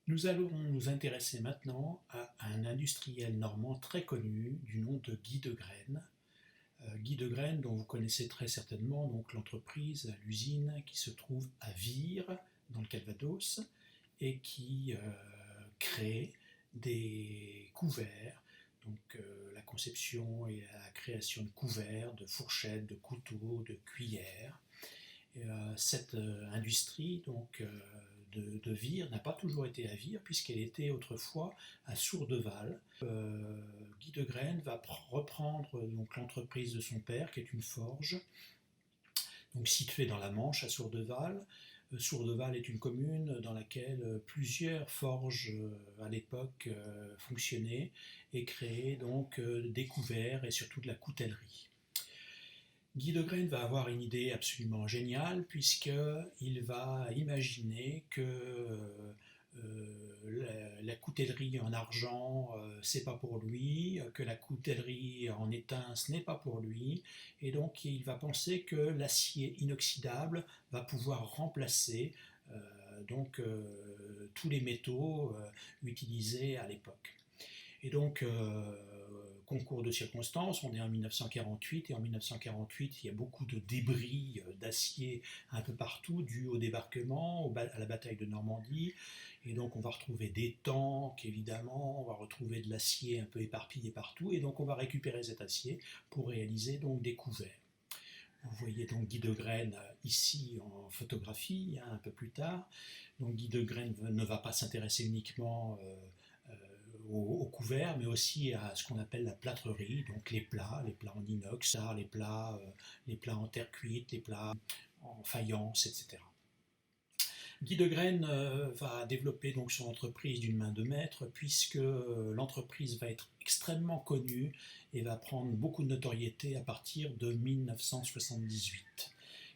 Nous allons nous intéresser maintenant à un industriel normand très connu du nom de Guy de Graine. Guy de Graine, dont vous connaissez très certainement donc l'entreprise, l'usine qui se trouve à Vire, dans le Calvados, et qui crée des couverts, donc la conception et la création de couverts, de fourchettes, de couteaux, de cuillères. Cette industrie de Vire n'a pas toujours été à Vire, puisqu'elle était autrefois à Sourdeval. Guy de Graine va reprendre donc l'entreprise de son père, qui est une forge, donc située dans la Manche, à Sourdeval. Sourdeval est une commune dans laquelle plusieurs forges à l'époque fonctionnaient et créaient donc des couverts et surtout de la coutellerie. Guy de Graine va avoir une idée absolument géniale, puisqu'il va imaginer que la coutellerie en argent, c'est pas pour lui, que la coutellerie en étain, ce n'est pas pour lui, et donc il va penser que l'acier inoxydable va pouvoir remplacer tous les métaux utilisés à l'époque. Et donc, concours de circonstances, on est en 1948, et en 1948, il y a beaucoup de débris d'acier un peu partout, dû au débarquement, à la bataille de Normandie. Et donc, on va retrouver des tanks, évidemment, on va retrouver de l'acier un peu éparpillé partout, et donc on va récupérer cet acier pour réaliser donc des couverts. Vous voyez donc Guy de Graine ici en photographie, un peu plus tard. Donc Guy de Graine ne va pas s'intéresser uniquement aux couverts, mais aussi à ce qu'on appelle la plâtrerie, donc les plats en inox, les plats en terre cuite, les plats en faïence, etc. Guy de Graine va développer donc son entreprise d'une main de maître, puisque l'entreprise va être extrêmement connue et va prendre beaucoup de notoriété à partir de 1978.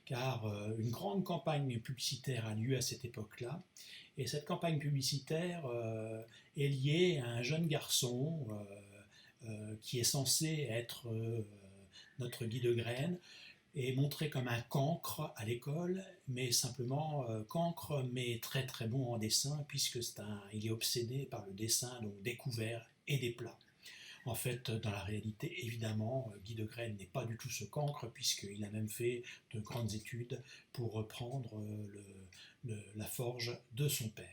Car une grande campagne publicitaire a lieu à cette époque-là, et cette campagne publicitaire est liée à un jeune garçon qui est censé être notre Guy de Graine, est montré comme un cancre à l'école, mais simplement cancre, mais très très bon en dessin, puisque il est obsédé par le dessin donc des couverts et des plats. En fait, dans la réalité, évidemment, Guy de Graine n'est pas du tout ce cancre, puisqu'il a même fait de grandes études pour reprendre la forge de son père.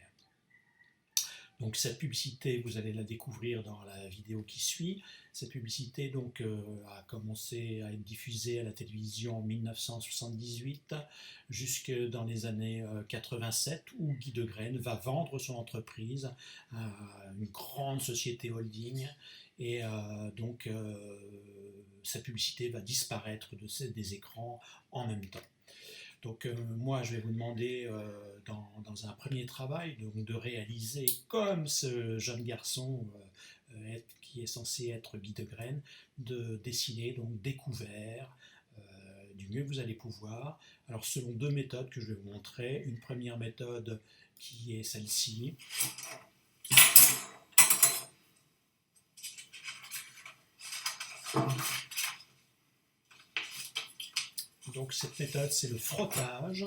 Donc cette publicité, vous allez la découvrir dans la vidéo qui suit. Cette publicité donc a commencé à être diffusée à la télévision en 1978 jusque dans les années 87, où Guy de Graine va vendre son entreprise à une grande société holding, et cette publicité va disparaître des écrans en même temps. Donc moi, je vais vous demander dans un premier travail de réaliser comme ce jeune garçon qui est censé être Guy de Graine, de dessiner donc des couverts du mieux que vous allez pouvoir. Alors selon deux méthodes que je vais vous montrer. Une première méthode qui est celle-ci. Donc cette méthode, c'est le frottage.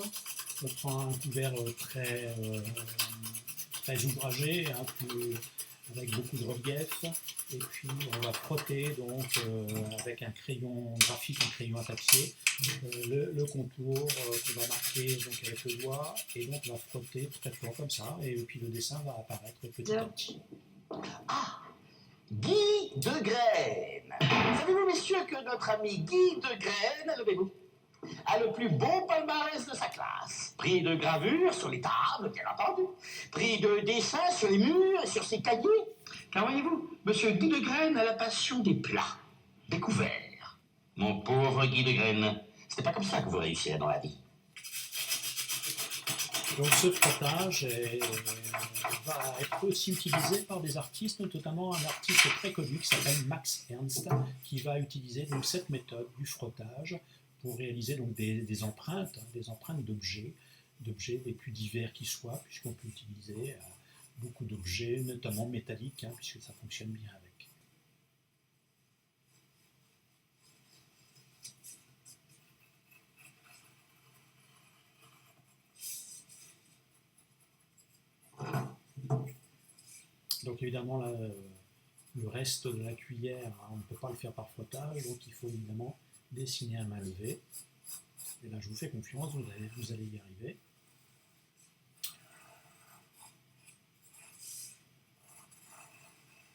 On prend un couvert très ouvragé, avec beaucoup de relief, et puis on va frotter donc avec un crayon graphique, un crayon à papier, le contour qu'on va marquer donc avec le doigt, et donc on va frotter très fort comme ça, et puis le dessin va apparaître petit à petit. Ah, Guy de Graine. Savez-vous, messieurs, que notre ami Guy de Graine, levez-vous, a le plus beau palmarès de sa classe. Prix de gravure sur les tables, bien entendu. Prix de dessin sur les murs et sur ses cahiers. Car voyez-vous, monsieur Guy de Graine a la passion des plats, des couverts. Mon pauvre Guy de Graine, c'est pas comme ça que vous réussirez dans la vie. Donc ce frottage va être aussi utilisé par des artistes, notamment un artiste très connu qui s'appelle Max Ernst, qui va utiliser donc cette méthode du frottage pour réaliser donc des empreintes d'objets les plus divers qui soient, puisqu'on peut utiliser beaucoup d'objets, notamment métalliques, puisque ça fonctionne bien avec. Donc évidemment, là, le reste de la cuillère, hein, on ne peut pas le faire par frottage, donc il faut évidemment dessiner à main levée. Et là, je vous fais confiance, vous allez y arriver.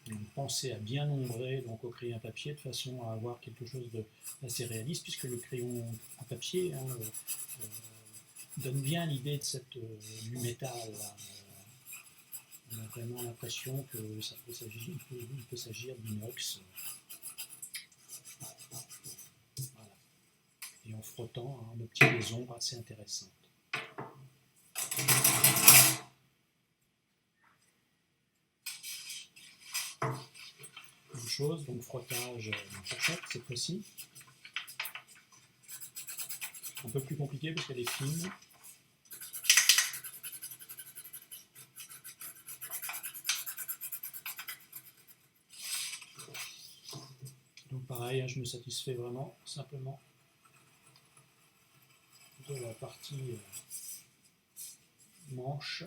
Donc, pensez à bien ombrer donc, au crayon à papier de façon à avoir quelque chose d'assez réaliste, puisque le crayon à papier hein, donne bien l'idée de du métal. Là. On a vraiment l'impression que il peut s'agir d'inox. Voilà. Et en frottant, hein, on obtient des ombres assez intéressantes. Même chose, donc frottage en fourchette cette fois-ci. Un peu plus compliqué parce qu'elle est fine. Donc pareil, hein, je me satisfais vraiment simplement de la partie manche.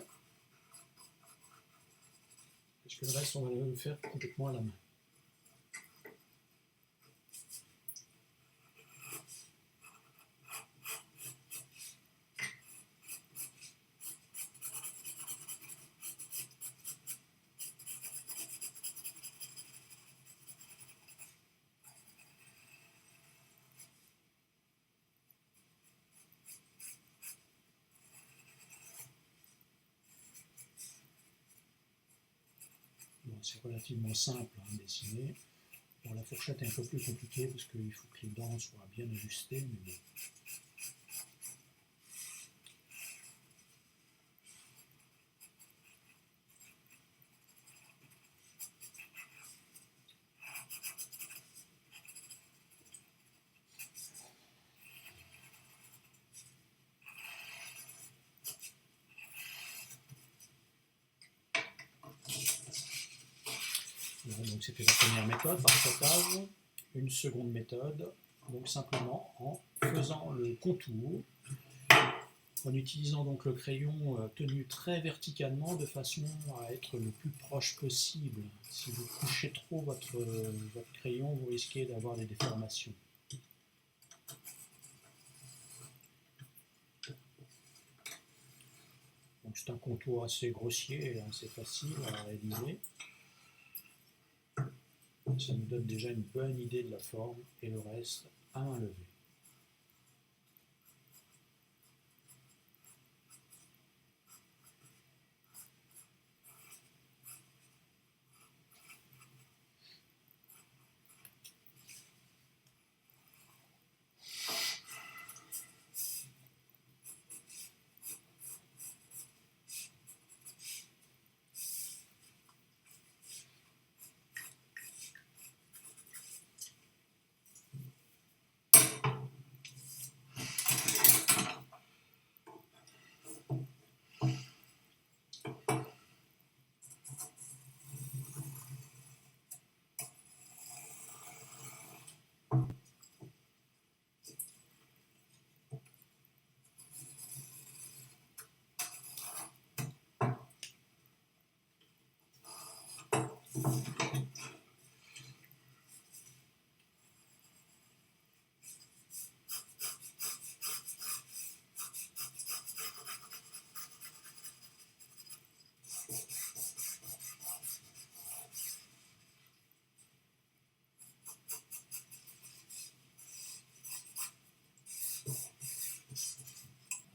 Parce que le reste, on va le faire complètement à la main. Bon, c'est relativement simple à dessiner. Bon, la fourchette est un peu plus compliquée parce qu'il faut que les dents soient bien ajustées, mais bon. Donc c'était la première méthode par frottage. Une seconde méthode, donc simplement en faisant le contour, en utilisant donc le crayon tenu très verticalement de façon à être le plus proche possible. Si vous couchez trop votre crayon, vous risquez d'avoir des déformations. Donc c'est un contour assez grossier et assez facile à réaliser. Ça nous donne déjà une bonne idée de la forme et le reste à main levée.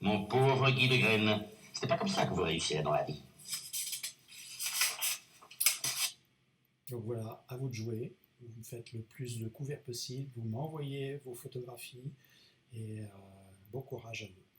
Mon pauvre Guy de Graine, c'est pas comme ça que vous réussirez dans la vie. Donc voilà, à vous de jouer. Vous faites le plus de couverts possible, vous m'envoyez vos photographies et bon courage à vous.